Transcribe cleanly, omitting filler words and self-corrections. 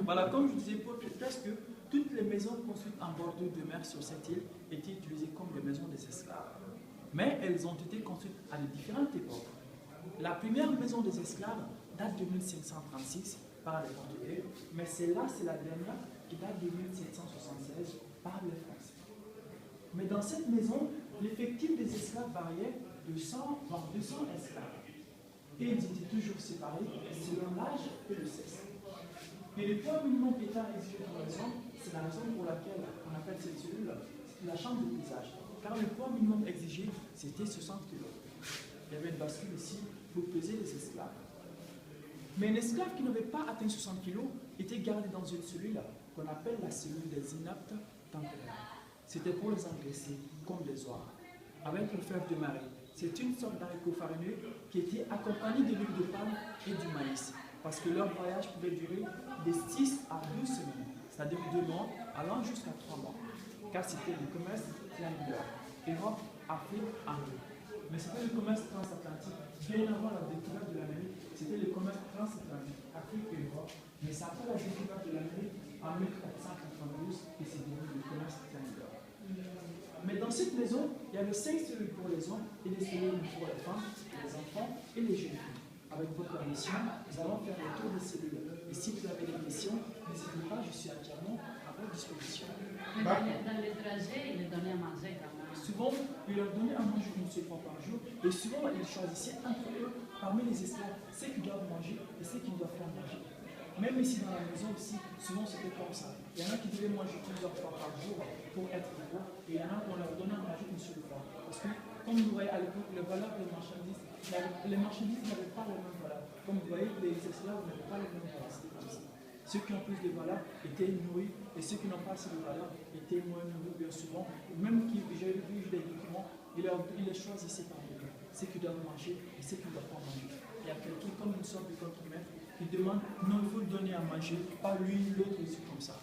Voilà, comme je disais, presque toutes les maisons construites en bordure de mer sur cette île étaient utilisées comme des maisons des esclaves. Mais elles ont été construites à de différentes époques. La première maison des esclaves date de 1536 par les Portugais, mais celle-là, c'est la dernière qui date de 1776 par les Français. Mais dans cette maison, l'effectif des esclaves variait de 100 voire 200 esclaves. Et ils étaient toujours séparés selon l'âge et le sexe. Et le poids minimum étant exigé dans la maison, c'est la raison pour laquelle on appelle cette cellule la chambre de pesage. Car le poids minimum exigé, c'était 60 kg. Il y avait une bascule ici pour peser les esclaves. Mais un esclave qui n'avait pas atteint 60 kg était gardé dans une cellule qu'on appelle la cellule des inaptes temporaires. C'était pour les engraisser comme des oies, avec le fleuve de marée. C'est une sorte d'haricot farineux qui était accompagné de l'huile de palme et du maïs, parce que leur voyage pouvait durer de 6 à 12 semaines, c'est-à-dire 2 mois, allant jusqu'à 3 mois, car c'était le commerce triangulaire, Europe, Afrique, Amérique. Mais c'était le commerce transatlantique, bien avant la découverte de l'Amérique, c'était le commerce transatlantique, Afrique et Europe, mais c'est après la découverte de l'Amérique en 1492 que c'est devenu le commerce triangulaire. Mais dans cette maison, il y avait 5 cellules pour les hommes et des cellules pour les femmes, les enfants et les jeunes filles. Avec votre permission, nous allons faire le tour des cellules. Et si vous avez des questions, n'hésitez pas, je suis entièrement à votre disposition. Dans le trajet, il est donné à manger quand même. Souvent, il leur donnait à manger une seule fois par jour, et souvent, ils choisissaient entre eux, parmi les esclaves, ceux qui doivent manger et ceux qui ne doivent pas manger. Même ici dans la maison aussi, souvent c'était comme ça. Il y en a qui devaient manger plusieurs fois par jour pour être gros, et il y en a qu'on leur donnait à manger une seule fois. Parce que, comme vous voyez à l'époque, les valeurs des marchandises, les marchandises n'avaient pas les mêmes valeurs. Comme vous voyez, les esclaves n'avaient pas les mêmes valeurs. C'était comme ça. Ceux qui ont plus de valeur étaient nourris, et ceux qui n'ont pas assez de valeur étaient moins nourris bien souvent. Même qui, j'ai vu des documents, ils les choisissaient parmi eux. Ceux qui doivent manger et ceux qui ne doivent pas manger. Il y a quelqu'un comme une sorte de contre-maître qui demande, non, il faut le donner à manger, pas lui, l'autre, c'est comme ça.